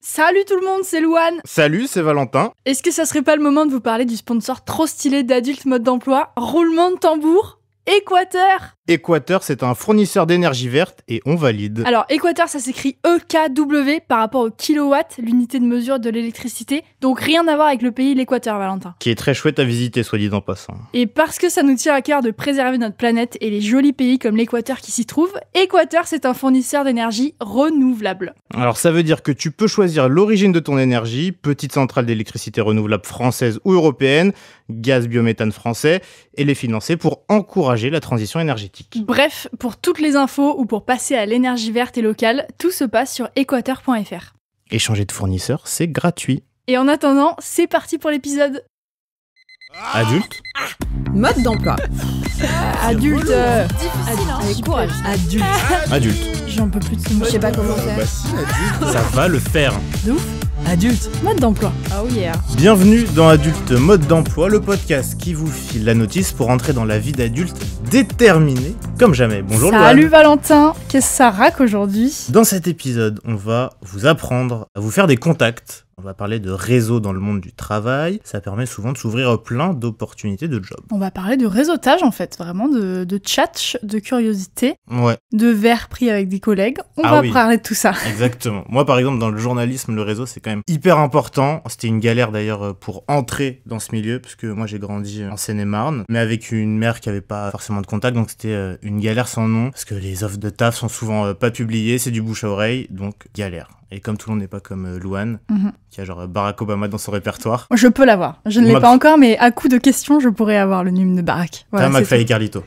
Salut tout le monde, c'est Louane. Salut, c'est Valentin. Est-ce que ça serait pas le moment de vous parler du sponsor trop stylé d'Adult Mode d'Emploi? Roulement de tambour, Équateur. Équateur, c'est un fournisseur d'énergie verte et on valide. Alors Équateur, ça s'écrit EKW par rapport au kilowatt, l'unité de mesure de l'électricité. Donc rien à voir avec le pays, l'Équateur, Valentin. Qui est très chouette à visiter, soit dit en passant. Et parce que ça nous tient à cœur de préserver notre planète et les jolis pays comme l'Équateur qui s'y trouvent, Équateur, c'est un fournisseur d'énergie renouvelable. Alors ça veut dire que tu peux choisir l'origine de ton énergie, petite centrale d'électricité renouvelable française ou européenne, gaz biométhane français, et les financer pour encourager la transition énergétique. Bref, pour toutes les infos ou pour passer à l'énergie verte et locale, tout se passe sur équateur.fr. Et changer de fournisseur, c'est gratuit. Et en attendant, c'est parti pour l'épisode. Adulte. Mode d'emploi. Adulte. Difficile, Avec courage. Adulte. Adulte. J'en peux plus de ce mot. Je sais pas comment faire. Ça va le faire. De ouf. Adulte. Mode d'emploi. Oh yeah. Bienvenue dans Adulte Mode d'Emploi, le podcast qui vous file la notice pour entrer dans la vie d'adulte déterminé comme jamais. Bonjour Salut Louane. Valentin. Qu'est-ce que ça raque aujourd'hui? Dans cet épisode, on va vous apprendre à vous faire des contacts. On va parler de réseau dans le monde du travail. Ça permet souvent de s'ouvrir plein d'opportunités de job. On va parler de réseautage en fait, vraiment de chat, de curiosité, Ouais, de verre pris avec des collègues. On Ah va oui. parler de tout ça. exactement. Moi, par exemple, dans le journalisme, le réseau, c'est quand même hyper important. C'était une galère d'ailleurs pour entrer dans ce milieu, parce que moi, j'ai grandi en Seine-et-Marne, mais avec une mère qui avait pas forcément de contact, donc c'était une galère sans nom, parce que les offres de taf sont souvent pas publiées, c'est du bouche à oreille, donc galère. Et comme tout le monde n'est pas comme Louane, qui a genre Barack Obama dans son répertoire, Je peux l'avoir. Je ne l'ai Moi- pas encore, mais à coup de questions, je pourrais avoir le numéro de Barack. t'as Voilà, c'est McFly et tout. Carlito.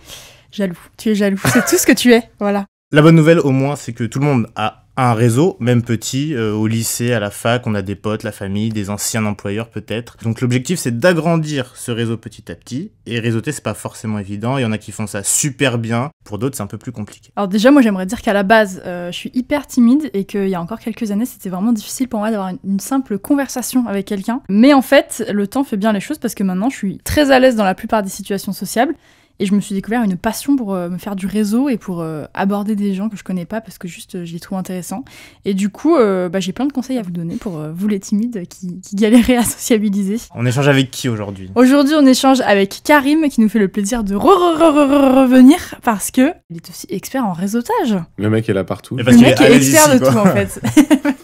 Jaloux. Tu es jaloux. C'est tout ce que tu es. Voilà. La bonne nouvelle, au moins, c'est que tout le monde a un réseau, même petit, au lycée, à la fac, on a des potes, la famille, des anciens employeurs peut-être. Donc l'objectif, c'est d'agrandir ce réseau petit à petit. Et réseauter, c'est pas forcément évident. Il y en a qui font ça super bien. Pour d'autres, c'est un peu plus compliqué. Alors déjà, moi, j'aimerais dire qu'à la base, je suis hyper timide et qu'il y a encore quelques années, c'était vraiment difficile pour moi d'avoir une simple conversation avec quelqu'un. Mais en fait, le temps fait bien les choses parce que maintenant, je suis très à l'aise dans la plupart des situations sociables. Et je me suis découvert une passion pour me faire du réseau et pour aborder des gens que je connais pas parce que juste je les trouve intéressants. Et du coup, j'ai plein de conseils à vous donner pour vous les timides qui galérez à sociabiliser. On échange avec qui aujourd'hui ? Aujourd'hui, on échange avec Karim qui nous fait le plaisir de revenir parce que il est aussi expert en réseautage. Le mec est là partout. Mais parce Le qu'il mec est à est l'aise expert ici, de quoi. tout en fait.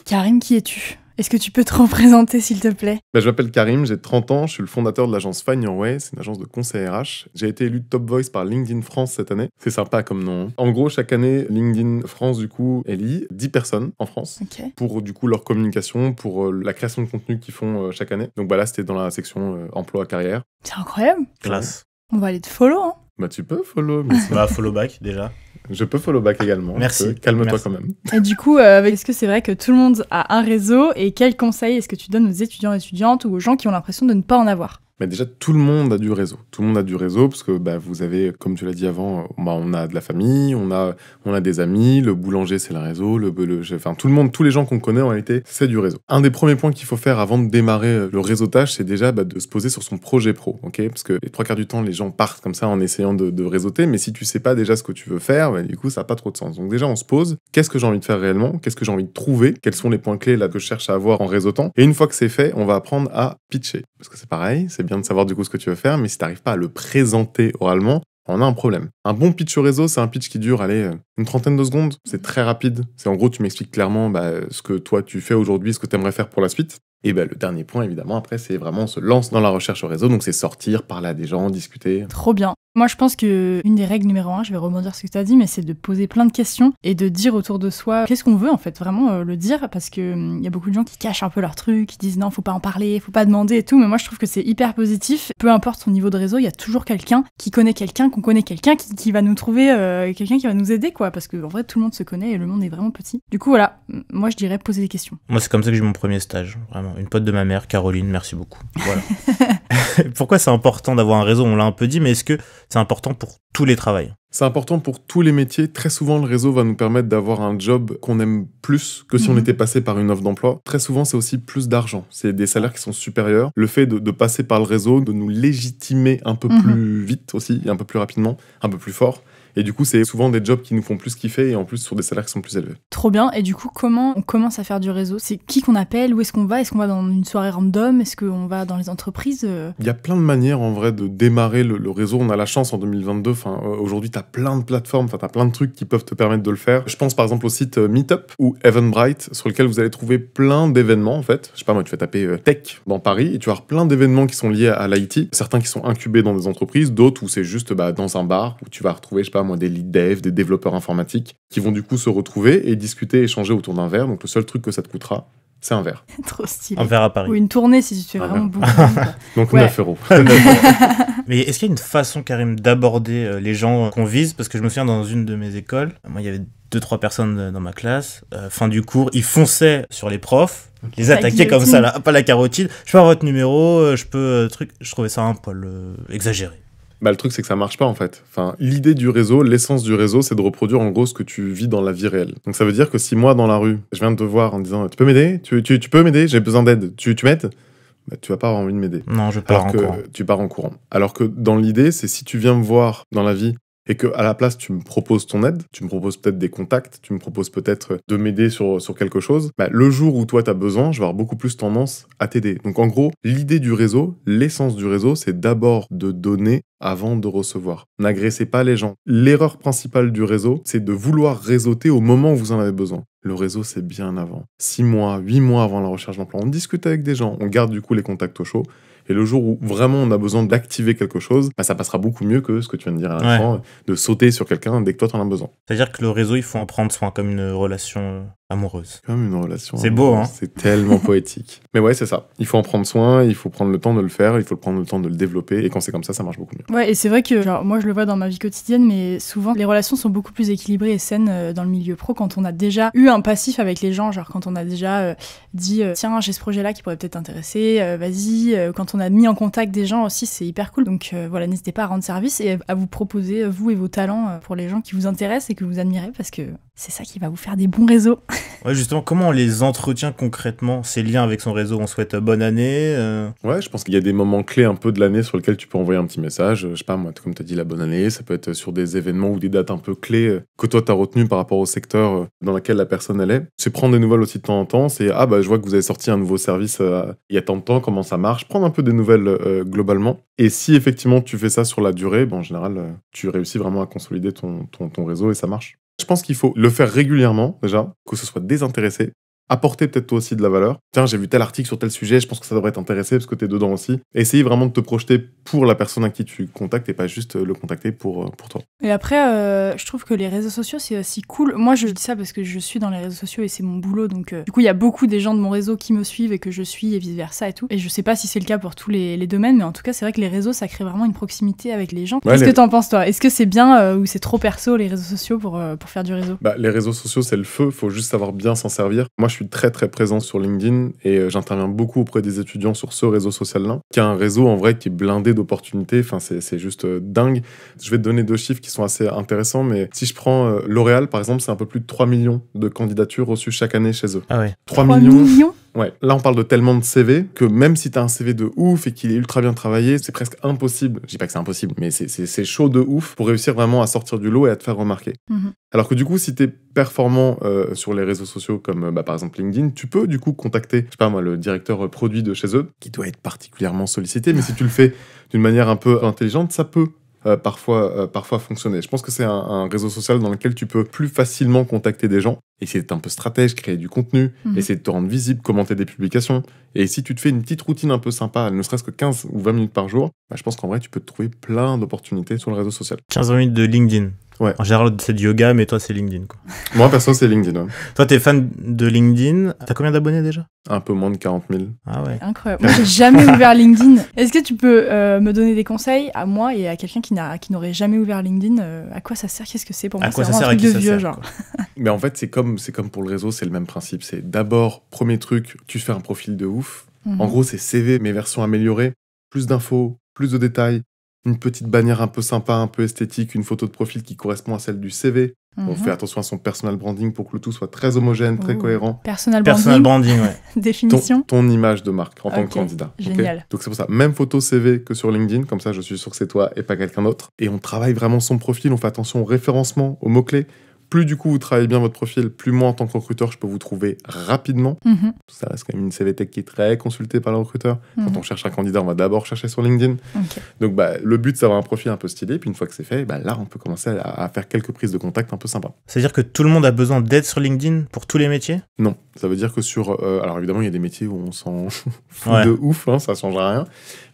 Karim, qui es-tu ? Est-ce que tu peux te représenter s'il te plaît ? Je m'appelle Karim, j'ai 30 ans, je suis le fondateur de l'agence Find Your Way, c'est une agence de conseil RH. J'ai été élu Top Voice par LinkedIn France cette année. C'est sympa comme nom. Hein. En gros, chaque année, LinkedIn France, du coup, élit 10 personnes en France Ok. pour, du coup, leur communication, pour la création de contenu qu'ils font chaque année. Donc, bah là, c'était dans la section emploi carrière. C'est incroyable. Classe. On va aller te follow. Hein. Bah, tu peux follow, mais Bah, follow back déjà. je peux follow back également. Merci. Calme-toi Merci. quand même. Et du coup, est-ce que c'est vrai que tout le monde a un réseau et quels conseils est-ce que tu donnes aux étudiants et étudiantes ou aux gens qui ont l'impression de ne pas en avoir ? Mais déjà, tout le monde a du réseau. Tout le monde a du réseau parce que bah, vous avez, comme tu l'as dit avant, bah, on a de la famille, on a des amis, le boulanger c'est le réseau, enfin tout le monde, tous les gens qu'on connaît en réalité, c'est du réseau. Un des premiers points qu'il faut faire avant de démarrer le réseautage, c'est déjà de se poser sur son projet pro, ok ? Parce que les 3 quarts du temps, les gens partent comme ça en essayant de réseauter, mais si tu sais pas déjà ce que tu veux faire, bah, du coup ça n'a pas trop de sens. Donc déjà on se pose, qu'est-ce que j'ai envie de faire réellement ? Qu'est-ce que j'ai envie de trouver ? Quels sont les points clés là que je cherche à avoir en réseautant ? Et une fois que c'est fait, on va apprendre à pitcher. Parce que c'est pareil, c'est bien de savoir du coup ce que tu veux faire, mais si t'arrives pas à le présenter oralement, on a un problème. Un bon pitch au réseau, c'est un pitch qui dure, une 30aine de secondes. C'est très rapide. C'est en gros, tu m'expliques clairement ce que toi tu fais aujourd'hui, ce que tu aimerais faire pour la suite. Et le dernier point, évidemment, après, c'est vraiment on se lance dans la recherche au réseau. Donc, c'est sortir, parler à des gens, discuter. Trop bien. Moi, je pense que une des règles numéro 1, je vais rebondir sur ce que tu as dit, mais c'est de poser plein de questions et de dire autour de soi qu'est-ce qu'on veut, en fait, vraiment le dire, parce que y a beaucoup de gens qui cachent un peu leur truc, qui disent non, faut pas en parler, faut pas demander et tout, mais moi, je trouve que c'est hyper positif. Peu importe son niveau de réseau, il y a toujours quelqu'un qui connaît quelqu'un, qu'on connaît quelqu'un, qui va nous trouver quelqu'un qui va nous aider, quoi, parce que en vrai, tout le monde se connaît et le monde est vraiment petit. Du coup, voilà, moi, je dirais poser des questions. Moi, c'est comme ça que j'ai eu mon premier stage, vraiment. Une pote de ma mère, Caroline, merci beaucoup. Voilà. Pourquoi c'est important d'avoir un réseau ? On l'a un peu dit, mais est-ce que c'est important pour tous les travails ? C'est important pour tous les métiers. Très souvent, le réseau va nous permettre d'avoir un job qu'on aime plus que si on était passé par une offre d'emploi. Très souvent, c'est aussi plus d'argent. C'est des salaires qui sont supérieurs. Le fait de passer par le réseau, de nous légitimer un peu plus vite aussi, et un peu plus rapidement, un peu plus fort. Et du coup, c'est souvent des jobs qui nous font plus kiffer et en plus sur des salaires qui sont plus élevés. Trop bien. Et du coup, comment on commence à faire du réseau? C'est qui qu'on appelle? Où est-ce qu'on va? Est-ce qu'on va dans une soirée random? Est-ce qu'on va dans les entreprises? Il y a plein de manières en vrai de démarrer le réseau. On a la chance en 2022. Aujourd'hui, tu as plein de plateformes, tu as plein de trucs qui peuvent te permettre de le faire. Je pense par exemple au site Meetup ou Eventbrite sur lequel vous allez trouver plein d'événements en fait. Je sais pas moi, tu vas taper tech dans Paris et tu vas avoir plein d'événements qui sont liés à l'IT. Certains qui sont incubés dans des entreprises, d'autres où c'est juste dans un bar où tu vas retrouver, je sais pas moi, des lead devs, des développeurs informatiques qui vont du coup se retrouver et discuter, échanger autour d'un verre. Donc le seul truc que ça te coûtera, c'est un verre. Trop stylé. Un verre à Paris. Ou une tournée si tu te fais vraiment beaucoup. de monde, quoi. Donc Ouais. 9 euros. Mais est-ce qu'il y a une façon, Karim, d'aborder les gens qu'on vise? Parce que je me souviens, dans une de mes écoles, moi, il y avait 2-3 personnes dans ma classe. Fin du cours, ils fonçaient sur les profs, les attaquaient comme ça, là, pas la carotide. Je peux avoir votre numéro, je peux... truc. Je trouvais ça un poil exagéré. Le truc, c'est que ça marche pas en fait. L'idée du réseau, l'essence du réseau, c'est de reproduire en gros ce que tu vis dans la vie réelle. Donc ça veut dire que si moi, dans la rue, je viens de te voir en disant « Tu peux m'aider ? Tu peux m'aider ? J'ai besoin d'aide. Tu m'aides ?» Tu vas pas avoir envie de m'aider. Non, je pars en courant. Tu pars en courant. Alors que dans l'idée, c'est si tu viens me voir dans la vie et que à la place tu me proposes ton aide, tu me proposes peut-être des contacts, tu me proposes peut-être de m'aider sur quelque chose, le jour où toi tu as besoin, je vais avoir beaucoup plus tendance à t'aider. Donc en gros, l'idée du réseau, l'essence du réseau, c'est d'abord de donner avant de recevoir. N'agressez pas les gens. L'erreur principale du réseau, c'est de vouloir réseauter au moment où vous en avez besoin. Le réseau, c'est bien avant. 6 mois, 8 mois avant la recherche d'emploi. On discute avec des gens, on garde du coup les contacts au chaud. Et le jour où vraiment on a besoin d'activer quelque chose, ça passera beaucoup mieux que ce que tu viens de dire à l'instant, de sauter sur quelqu'un dès que toi t'en as besoin. C'est-à-dire que le réseau, il faut en prendre soin comme une relation amoureuse. Comme une relation. C'est beau, hein? C'est tellement poétique. Mais ouais, c'est ça. Il faut en prendre soin, il faut prendre le temps de le faire, il faut prendre le temps de le développer. Et quand c'est comme ça marche beaucoup mieux. Ouais, et c'est vrai que moi je le vois dans ma vie quotidienne, mais souvent les relations sont beaucoup plus équilibrées et saines dans le milieu pro quand on a déjà eu un passif avec les gens, genre quand on a déjà dit tiens, j'ai ce projet-là qui pourrait peut-être t'intéresser, vas-y. Quand on a mis en contact des gens aussi, c'est hyper cool. Donc voilà, n'hésitez pas à rendre service et à vous proposer, vous et vos talents, pour les gens qui vous intéressent et que vous admirez, parce que c'est ça qui va vous faire des bons réseaux. Ouais, justement, comment on les entretient concrètement, ces liens avec son réseau? On souhaite bonne année Ouais, je pense qu'il y a des moments clés un peu de l'année sur lesquels tu peux envoyer un petit message. Je sais pas, moi, comme tu as dit, la bonne année, ça peut être sur des événements ou des dates un peu clés que toi, tu as retenues par rapport au secteur dans lequel la personne elle est. C'est prendre des nouvelles aussi de temps en temps. C'est je vois que vous avez sorti un nouveau service il y a tant de temps, comment ça marche. Prendre un peu des nouvelles globalement. Et si effectivement tu fais ça sur la durée, en général, tu réussis vraiment à consolider ton réseau et ça marche. Je pense qu'il faut le faire régulièrement, déjà, que ce soit désintéressé, apporter peut-être toi aussi de la valeur. Tiens, j'ai vu tel article sur tel sujet, je pense que ça devrait t'intéresser parce que t'es dedans aussi. Et essayer vraiment de te projeter pour la personne à qui tu contactes et pas juste le contacter pour toi. Et après, je trouve que les réseaux sociaux, c'est aussi cool. Moi, je dis ça parce que je suis dans les réseaux sociaux et c'est mon boulot. Donc, du coup, il y a beaucoup des gens de mon réseau qui me suivent et que je suis et vice-versa et tout. Et je sais pas si c'est le cas pour tous les domaines, mais en tout cas, c'est vrai que les réseaux, ça crée vraiment une proximité avec les gens. Qu'est-ce que t'en penses, toi? Est-ce que c'est bien ou c'est trop perso, les réseaux sociaux, pour faire du réseau? Les réseaux sociaux, c'est le feu. Faut juste savoir bien s'en servir. Moi, je suis très, très présent sur LinkedIn et j'interviens beaucoup auprès des étudiants sur ce réseau social-là, qui a un réseau en vrai qui est blindé d'opportunités. C'est juste dingue. Je vais te donner 2 chiffres qui sont assez intéressants, mais si je prends L'Oréal, par exemple, c'est un peu plus de 3 millions de candidatures reçues chaque année chez eux. Ah ouais. 3 millions. Ouais, là on parle de tellement de CV que même si t'as un CV de ouf et qu'il est ultra bien travaillé, c'est presque impossible. Je dis pas que c'est impossible, mais c'est chaud de ouf pour réussir vraiment à sortir du lot et à te faire remarquer. Alors que du coup, si t'es performant sur les réseaux sociaux comme par exemple LinkedIn, tu peux du coup contacter, je sais pas moi, le directeur produit de chez eux, qui doit être particulièrement sollicité, mais si tu le fais d'une manière un peu intelligente, ça peut parfois fonctionner. Je pense que c'est un réseau social dans lequel tu peux plus facilement contacter des gens, essayer d'être un peu stratège, créer du contenu, essayer de te rendre visible, commenter des publications. Et si tu te fais une petite routine un peu sympa, ne serait-ce que 15 ou 20 minutes par jour, je pense qu'en vrai, tu peux te trouver plein d'opportunités sur le réseau social. 15 minutes de LinkedIn. Ouais. En général, c'est du yoga, mais toi, c'est LinkedIn, quoi. Moi, perso, c'est LinkedIn. Ouais. Toi, t'es fan de LinkedIn. T'as combien d'abonnés déjà? Un peu moins de 40 000. Ah ouais. Incroyable. Moi, j'ai jamais ouvert LinkedIn. Est-ce que tu peux me donner des conseils à moi et à quelqu'un qui n'aurait jamais ouvert LinkedIn? À quoi ça sert? Qu'est-ce que c'est pour moi? À quoi C'est ça vraiment sert? un truc À qui de ça vieux, sert, genre. quoi. Mais en fait, c'est comme pour le réseau, c'est le même principe. C'est d'abord, premier truc, tu fais un profil de ouf. En gros, c'est CV, mais version améliorée. Plus d'infos, plus de détails. Une petite bannière un peu sympa, un peu esthétique, une photo de profil qui correspond à celle du CV. On fait attention à son personal branding pour que le tout soit très homogène, très cohérent. Personal Personal branding, branding, ouais. définition. Ton image de marque en tant Ok, que candidat. ok génial. Donc c'est pour ça, même photo CV que sur LinkedIn, comme ça je suis sûr que c'est toi et pas quelqu'un d'autre. Et on travaille vraiment son profil, on fait attention au référencement, aux mots-clés. Plus du coup vous travaillez bien votre profil, plus moi en tant que recruteur je peux vous trouver rapidement. Mhm. Ça reste quand même une CV Tech qui est très consultée par le recruteur. Quand Mhm. on cherche un candidat, on va d'abord chercher sur LinkedIn. Ok. Donc le but c'est d'avoir un profil un peu stylé, puis une fois que c'est fait, là on peut commencer à faire quelques prises de contact un peu sympas. C'est-à-dire que tout le monde a besoin d'aide sur LinkedIn pour tous les métiers? Non, ça veut dire que alors évidemment il y a des métiers où on s'en fout Ouais. de ouf, hein, ça change rien.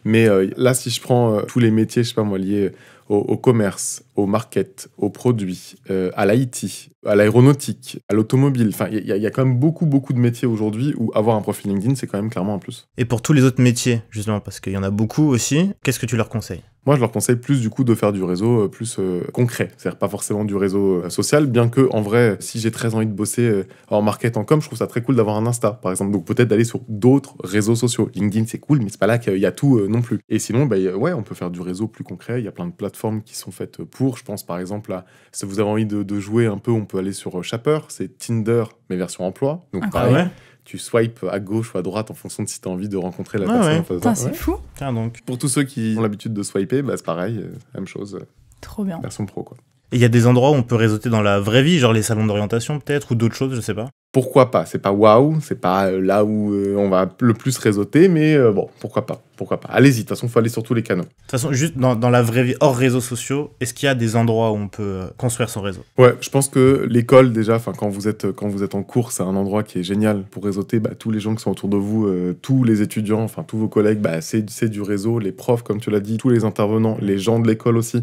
Mais là si je prends tous les métiers, je sais pas moi, liés au commerce, au market, aux produits, à l'IT, à l'aéronautique, à l'automobile. Enfin, il y a quand même beaucoup de métiers aujourd'hui où avoir un profil LinkedIn, c'est quand même clairement un plus. Et pour tous les autres métiers, justement, parce qu'il y en a beaucoup aussi, qu'est-ce que tu leur conseilles? Moi, je leur conseille plus du coup de faire du réseau plus concret. C'est-à-dire pas forcément du réseau social, bien que en vrai, si j'ai très envie de bosser en market, en com, je trouve ça très cool d'avoir un Insta, par exemple. Donc peut-être d'aller sur d'autres réseaux sociaux. LinkedIn, c'est cool, mais c'est pas là qu'il y a tout non plus. Et sinon, ouais, on peut faire du réseau plus concret. Il y a plein de plateformes qui sont faites pour. Je pense par exemple à, si vous avez envie de jouer un peu, on peut aller sur Shapper. C'est Tinder, mais version emploi. Donc Ah, pareil, ouais. tu swipes à gauche ou à droite en fonction de si tu as envie de rencontrer la Ah personne ouais. en face de Putain, toi. c'est Ouais. fou. Tiens donc. Pour tous ceux qui ont l'habitude de swiper, c'est pareil, même chose, Trop bien. version pro quoi. Et il y a des endroits où on peut réseauter dans la vraie vie, genre les salons d'orientation peut-être, ou d'autres choses, je sais pas. Pourquoi pas? C'est pas waouh, c'est pas là où on va le plus réseauter, mais bon, pourquoi pas? Pourquoi pas? Allez-y, de toute façon, il faut aller sur tous les canaux. De toute façon, juste dans la vraie vie, hors réseaux sociaux, est-ce qu'il y a des endroits où on peut construire son réseau? Ouais, je pense que l'école, déjà, quand vous êtes en cours, c'est un endroit qui est génial pour réseauter tous les gens qui sont autour de vous, tous les étudiants, enfin tous vos collègues, c'est du réseau, les profs, comme tu l'as dit, tous les intervenants, les gens de l'école aussi.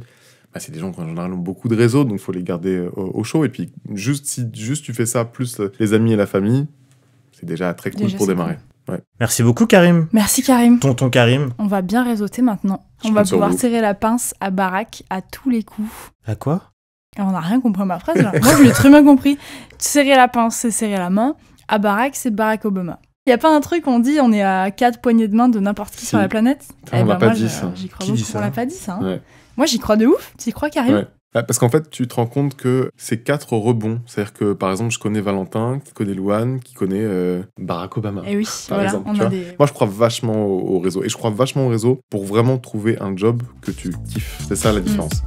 C'est des gens qui en général ont beaucoup de réseaux, donc il faut les garder au chaud. Et puis, si tu fais ça, plus les amis et la famille, c'est déjà très cool Déjà, pour c'est démarrer. Ouais. Merci beaucoup, Karim. Merci Karim. Tonton Karim. On va bien réseauter maintenant. Je On va compte sur pouvoir vous. serrer la pince à Barack à tous les coups. À quoi? Et on n'a rien compris à ma phrase là. Moi je l'ai très bien compris. Serrer la pince, c'est serrer la main. À Barack, c'est Barack Obama. Il y a pas un truc, on dit on est à 4 poignées de main de n'importe qui Si. sur la planète? On l'a pas moi, dit, ça. J'y crois Qui beaucoup, dit ça on l'a pas dit ça. Hein. Ouais. Moi j'y crois de ouf. Tu y crois Karim? Ouais. Parce qu'en fait, tu te rends compte que c'est 4 rebonds. C'est-à-dire que, par exemple, je connais Valentin, qui connaît Louane, qui connaît Barack Obama. Et oui, Par voilà, exemple, on tu a vois. des... Moi, je crois vachement au réseau. Et je crois vachement au réseau pour vraiment trouver un job que tu kiffes. C'est ça la différence.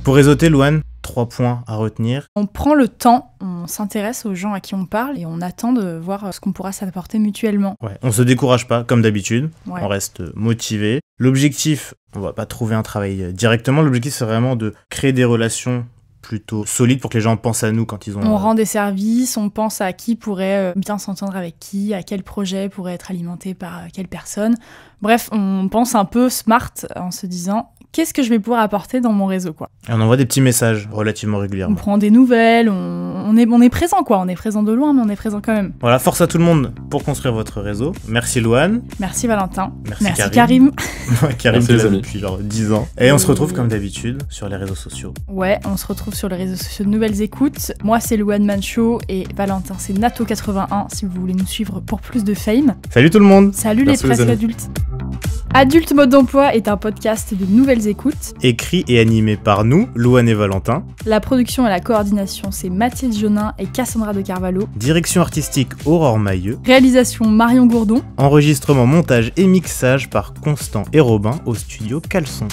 Pour réseauter, Louane, 3 points à retenir. On prend le temps, on s'intéresse aux gens à qui on parle et on attend de voir ce qu'on pourra s'apporter mutuellement. Ouais, on se décourage pas, comme d'habitude. Ouais. On reste motivé. L'objectif, on va pas trouver un travail directement. L'objectif, c'est vraiment de créer des relations plutôt solides pour que les gens pensent à nous quand ils ont... On rend des services, on pense à qui pourrait bien s'entendre avec qui, à quel projet pourrait être alimenté par quelle personne. Bref, on pense un peu smart en se disant qu'est-ce que je vais pouvoir apporter dans mon réseau, quoi. Et on envoie des petits messages relativement On régulièrement. prend des nouvelles, on est présent, quoi. On est présent de loin, mais on est présent quand même. Voilà, force à tout le monde pour construire votre réseau. Merci Louane. Merci Valentin. Merci Karim. Karim Merci, qui les l'a amis. depuis genre 10 ans. Et on se retrouve comme d'habitude sur les réseaux sociaux. Ouais, on se retrouve sur les réseaux sociaux de Nouvelles Écoutes. Moi, c'est le One Man Show et Valentin, c'est Nato81 si vous voulez nous suivre pour plus de fame. Salut tout le monde. Salut Merci, les les presque amis. adultes. Adulte Mode d'Emploi est un podcast de Nouvelles Écoutes. Écrit et animé par nous, Louane et Valentin. La production et la coordination, c'est Mathilde Jonin et Cassandra de Carvalho. Direction artistique Aurore Mailleux. Réalisation Marion Gourdon. Enregistrement, montage et mixage par Constant et Robin au studio Caleçon.